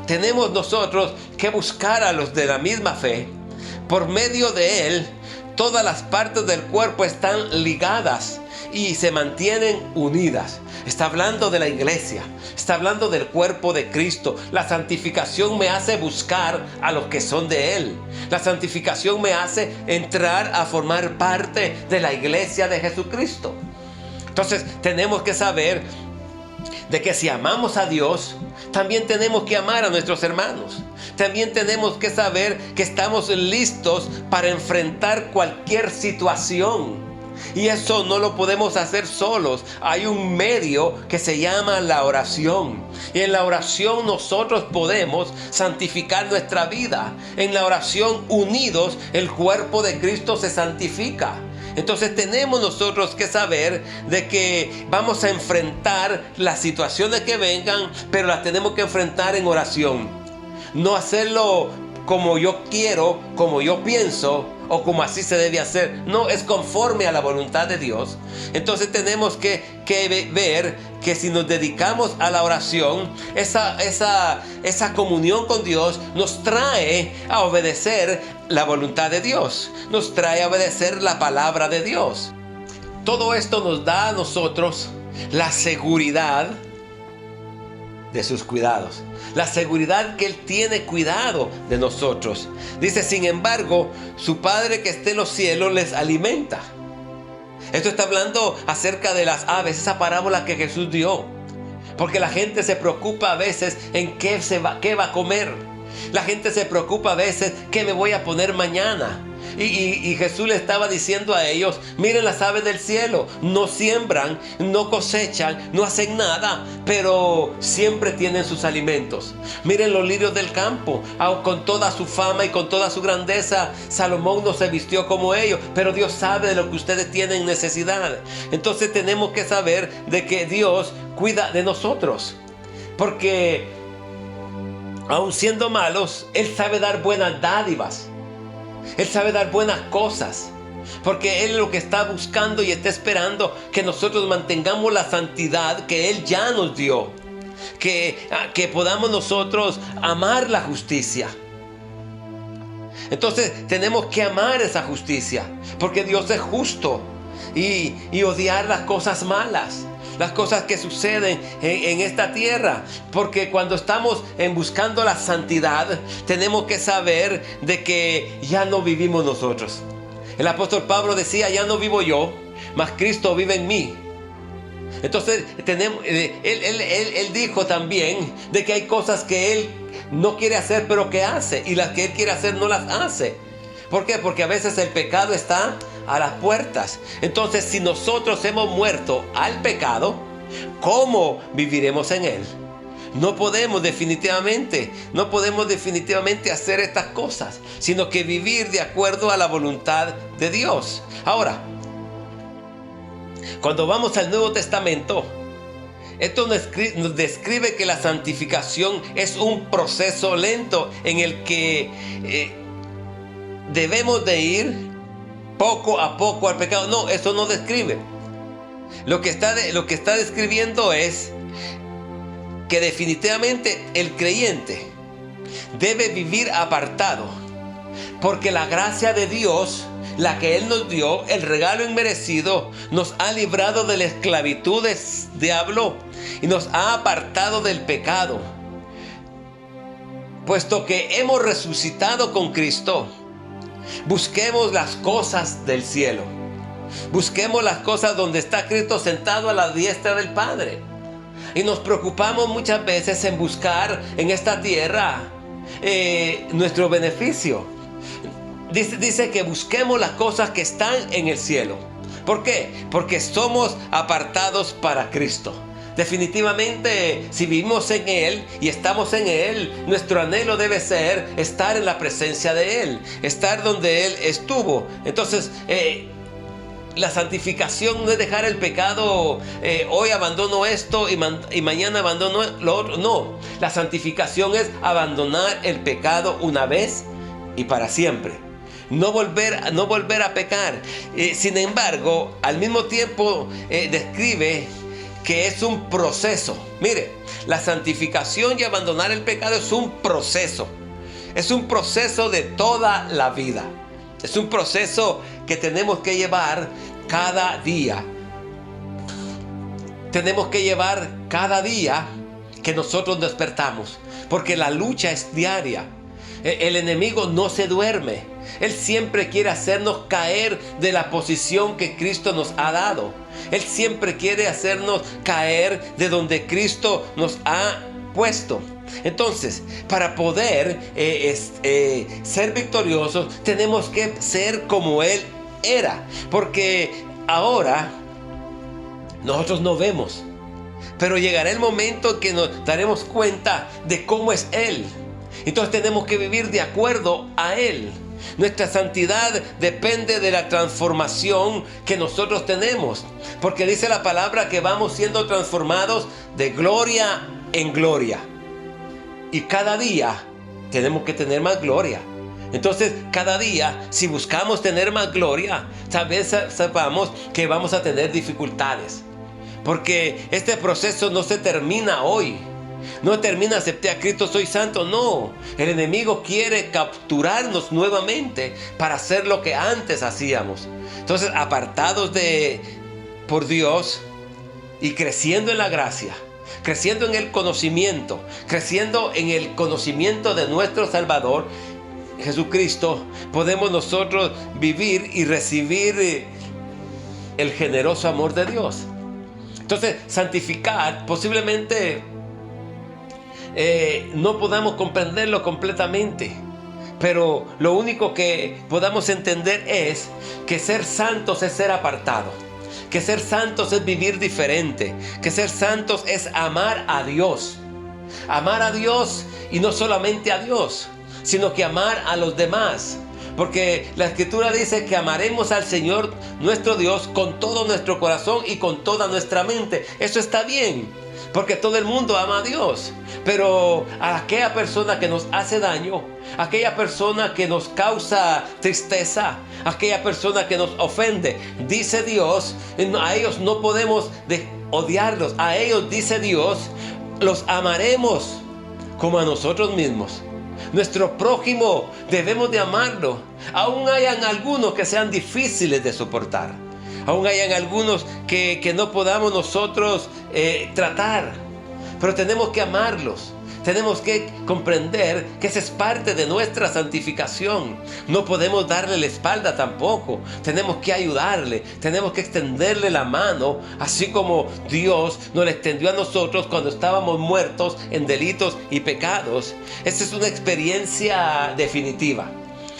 tenemos nosotros que buscar a los de la misma fe. Por medio de él, todas las partes del cuerpo están ligadas y se mantienen unidas. Está hablando de la iglesia, está hablando del cuerpo de Cristo. La santificación me hace buscar a los que son de Él. La santificación me hace entrar a formar parte de la iglesia de Jesucristo. Entonces tenemos que saber de que si amamos a Dios, también tenemos que amar a nuestros hermanos. También tenemos que saber que estamos listos para enfrentar cualquier situación. Y eso no lo podemos hacer solos. Hay un medio que se llama la oración. Y en la oración nosotros podemos santificar nuestra vida. En la oración unidos, el cuerpo de Cristo se santifica. Entonces tenemos nosotros que saber de que vamos a enfrentar las situaciones que vengan, pero las tenemos que enfrentar en oración. No hacerlo como yo quiero, como yo pienso, o como así se debe hacer. No, es conforme a la voluntad de Dios. Entonces tenemos que ver que si nos dedicamos a la oración, esa comunión con Dios nos trae a obedecer la voluntad de Dios. Nos trae a obedecer la palabra de Dios. Todo esto nos da a nosotros la seguridad de sus cuidados. La seguridad que Él tiene cuidado de nosotros. Dice, sin embargo, su Padre que esté en los cielos les alimenta. Esto está hablando acerca de las aves, esa parábola que Jesús dio. Porque la gente se preocupa a veces en qué va a comer. La gente se preocupa a veces qué me voy a poner mañana. Y Jesús le estaba diciendo a ellos, miren las aves del cielo, no siembran, no cosechan, no hacen nada, pero siempre tienen sus alimentos. Miren los lirios del campo, con toda su fama y con toda su grandeza, Salomón no se vistió como ellos, pero Dios sabe de lo que ustedes tienen necesidad. Entonces tenemos que saber de que Dios cuida de nosotros, porque aun siendo malos, Él sabe dar buenas dádivas. Él sabe dar buenas cosas, porque Él es lo que está buscando y está esperando que nosotros mantengamos la santidad que Él ya nos dio, que podamos nosotros amar la justicia. Entonces tenemos que amar esa justicia, porque Dios es justo, y odiar las cosas malas, las cosas que suceden en esta tierra. Porque cuando estamos buscando la santidad, tenemos que saber de que ya no vivimos nosotros. El apóstol Pablo decía, ya no vivo yo, mas Cristo vive en mí. Entonces él dijo también de que hay cosas que Él no quiere hacer, pero que hace, y las que Él quiere hacer no las hace. ¿Por qué? Porque a veces el pecado está a las puertas. Entonces, si nosotros hemos muerto al pecado, ¿cómo viviremos en él? No podemos definitivamente hacer estas cosas, sino que vivir de acuerdo a la voluntad de Dios. Ahora, cuando vamos al Nuevo Testamento, esto nos describe que la santificación es un proceso lento en el que debemos de ir poco a poco al pecado. No, eso no describe. Lo que está describiendo es que definitivamente el creyente debe vivir apartado, porque la gracia de Dios, la que Él nos dio, el regalo inmerecido, nos ha librado de la esclavitud del diablo y nos ha apartado del pecado. Puesto que hemos resucitado con Cristo, busquemos las cosas del cielo. Busquemos las cosas donde está Cristo sentado a la diestra del Padre. Y nos preocupamos muchas veces en buscar en esta tierra nuestro beneficio. Dice que busquemos las cosas que están en el cielo. ¿Por qué? Porque somos apartados para Cristo. Definitivamente, si vivimos en Él y estamos en Él, nuestro anhelo debe ser estar en la presencia de Él, estar donde Él estuvo. Entonces, la santificación no es dejar el pecado, hoy abandono esto y mañana abandono lo otro. No, la santificación es abandonar el pecado una vez y para siempre. No volver a pecar. Sin embargo, al mismo tiempo describe que es un proceso. Mire, la santificación y abandonar el pecado es un proceso. Es un proceso de toda la vida. Es un proceso que tenemos que llevar cada día. Tenemos que llevar cada día que nosotros despertamos, porque la lucha es diaria. El enemigo no se duerme. Él siempre quiere hacernos caer de la posición que Cristo nos ha dado. Él siempre quiere hacernos caer de donde Cristo nos ha puesto. Entonces, para poder ser victoriosos, tenemos que ser como Él era. Porque ahora nosotros no vemos, pero llegará el momento en que nos daremos cuenta de cómo es Él. Entonces tenemos que vivir de acuerdo a Él. Nuestra santidad depende de la transformación que nosotros tenemos, porque dice la palabra que vamos siendo transformados de gloria en gloria, y cada día tenemos que tener más gloria. Entonces, cada día, si buscamos tener más gloria, tal vez sepamos que vamos a tener dificultades, porque este proceso no se termina hoy. No termina, acepté a Cristo, soy santo. No, el enemigo quiere capturarnos nuevamente para hacer lo que antes hacíamos. Entonces, apartados por Dios y creciendo en la gracia, creciendo en el conocimiento, creciendo en el conocimiento de nuestro Salvador Jesucristo, podemos nosotros vivir y recibir el generoso amor de Dios. Entonces, santificar posiblemente no podamos comprenderlo completamente, pero lo único que podamos entender es que ser santos es ser apartados, que ser santos es vivir diferente, que ser santos es amar a Dios y no solamente a Dios, sino que amar a los demás. Porque la Escritura dice que amaremos al Señor nuestro Dios con todo nuestro corazón y con toda nuestra mente. Eso está bien, porque todo el mundo ama a Dios. Pero a aquella persona que nos hace daño, aquella persona que nos causa tristeza, aquella persona que nos ofende, dice Dios, a ellos no podemos odiarlos. A ellos, dice Dios, los amaremos como a nosotros mismos. Nuestro prójimo debemos de amarlo. Aún hayan algunos que sean difíciles de soportar. Aún hayan algunos que no podamos nosotros tratar. Pero tenemos que amarlos. Tenemos que comprender que esa es parte de nuestra santificación. No podemos darle la espalda tampoco. Tenemos que ayudarle. Tenemos que extenderle la mano, así como Dios nos la extendió a nosotros cuando estábamos muertos en delitos y pecados. Esa es una experiencia definitiva.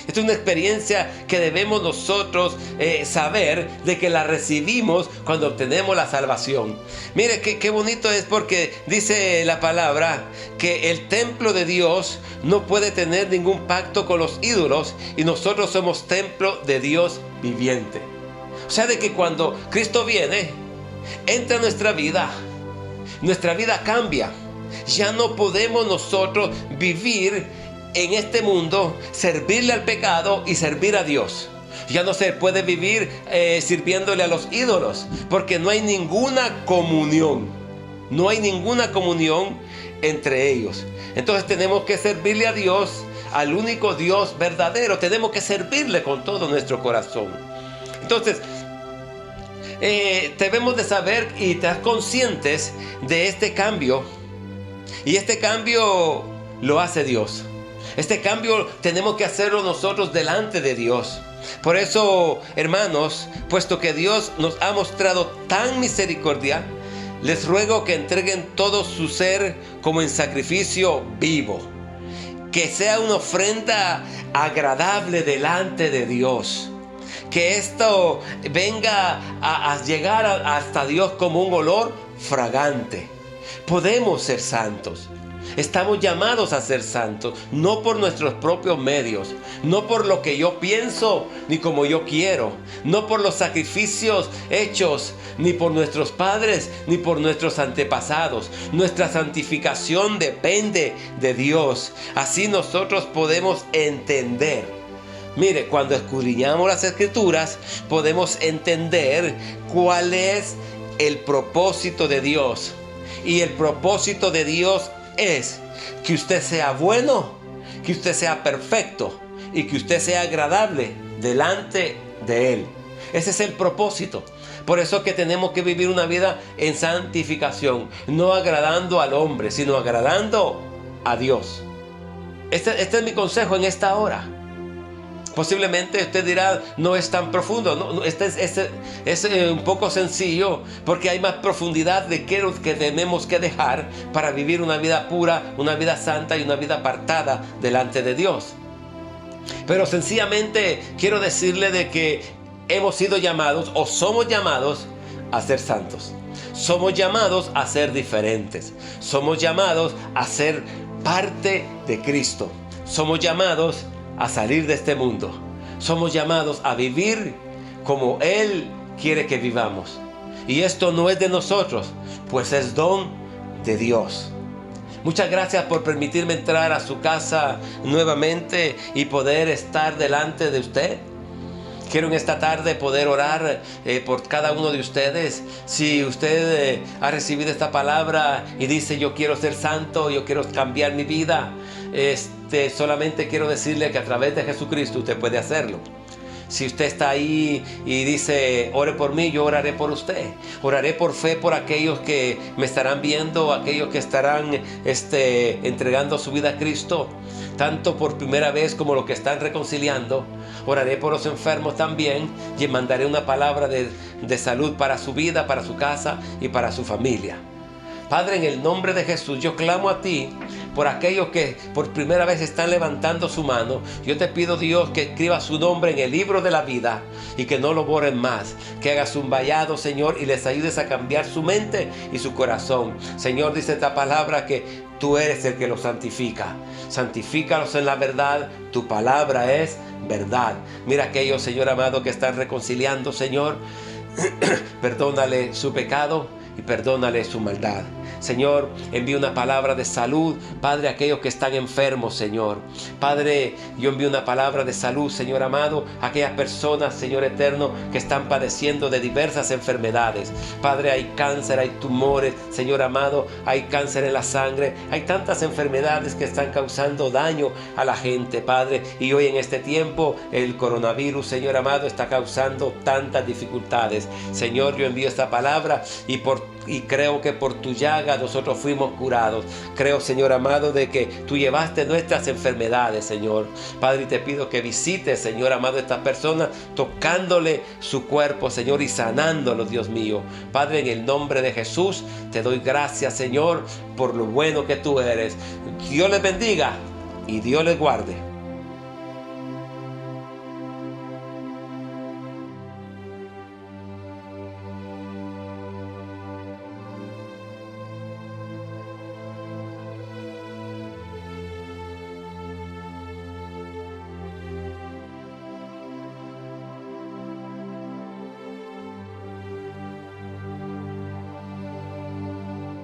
Esta es una experiencia que debemos nosotros saber de que la recibimos cuando obtenemos la salvación. Mire qué bonito es, porque dice la palabra que el templo de Dios no puede tener ningún pacto con los ídolos, y nosotros somos templo de Dios viviente. O sea, de que cuando Cristo viene, entra en nuestra vida cambia. Ya no podemos nosotros vivir en este mundo, servirle al pecado y servir a Dios. Ya no se puede vivir sirviéndole a los ídolos, porque no hay ninguna comunión. No hay ninguna comunión entre ellos. Entonces tenemos que servirle a Dios, al único Dios verdadero. Tenemos que servirle con todo nuestro corazón. Entonces, debemos de saber y estar conscientes de este cambio. Y este cambio lo hace Dios. Este cambio tenemos que hacerlo nosotros delante de Dios. Por eso, hermanos, puesto que Dios nos ha mostrado tan misericordia, les ruego que entreguen todo su ser como en sacrificio vivo, que sea una ofrenda agradable delante de Dios. Que esto venga a llegar hasta Dios como un olor fragante. Podemos ser santos. Estamos llamados a ser santos, no por nuestros propios medios, no por lo que yo pienso ni como yo quiero, no por los sacrificios hechos, ni por nuestros padres, ni por nuestros antepasados. Nuestra santificación depende de Dios. Así nosotros podemos entender. Mire, cuando escudriñamos las Escrituras, podemos entender cuál es el propósito de Dios. Y el propósito de Dios es que usted sea bueno, que usted sea perfecto y que usted sea agradable delante de Él. Ese es el propósito. Por eso que tenemos que vivir una vida en santificación, no agradando al hombre, sino agradando a Dios. Este es mi consejo en esta hora. Posiblemente usted dirá, no es tan profundo. No, este es un poco sencillo, porque hay más profundidad de qué que tenemos que dejar para vivir una vida pura, una vida santa y una vida apartada delante de Dios. Pero sencillamente quiero decirle de que hemos sido llamados o somos llamados a ser santos. Somos llamados a ser diferentes. Somos llamados a ser parte de Cristo. Somos llamados a salir de este mundo. Somos llamados a vivir como Él quiere que vivamos. Y esto no es de nosotros, pues es don de Dios. Muchas gracias por permitirme entrar a su casa nuevamente y poder estar delante de usted. Quiero en esta tarde poder orar por cada uno de ustedes. Si usted ha recibido esta palabra y dice, yo quiero ser santo, yo quiero cambiar mi vida, solamente quiero decirle que a través de Jesucristo usted puede hacerlo. Si usted está ahí y dice, ore por mí, yo oraré por usted. Oraré por fe por aquellos que me estarán viendo, aquellos que estarán entregando su vida a Cristo, tanto por primera vez como los que están reconciliando. Oraré por los enfermos también y mandaré una palabra de salud para su vida, para su casa y para su familia. Padre, en el nombre de Jesús, yo clamo a ti por aquellos que por primera vez están levantando su mano. Yo te pido, Dios, que escriba su nombre en el libro de la vida y que no lo borren más. Que hagas un vallado, Señor, y les ayudes a cambiar su mente y su corazón. Señor, dice esta palabra que tú eres el que los santifica. Santifícalos en la verdad. Tu palabra es verdad. Mira aquellos, Señor amado, que están reconciliando, Señor. Perdónale su pecado y perdónale su maldad. Señor, envía una palabra de salud, Padre, a aquellos que están enfermos, Señor. Padre, yo envío una palabra de salud, Señor amado, a aquellas personas, Señor eterno, que están padeciendo de diversas enfermedades. Padre, hay cáncer, hay tumores, Señor amado, hay cáncer en la sangre, hay tantas enfermedades que están causando daño a la gente, Padre. Y hoy en este tiempo, el coronavirus, Señor amado, está causando tantas dificultades. Señor, yo envío esta palabra y creo que por tu llaga nosotros fuimos curados. Creo, Señor amado, de que tú llevaste nuestras enfermedades, Señor. Padre, y te pido que visites, Señor amado, a estas personas, tocándole su cuerpo, Señor, y sanándolo, Dios mío. Padre, en el nombre de Jesús, te doy gracias, Señor, por lo bueno que tú eres. Dios les bendiga y Dios les guarde.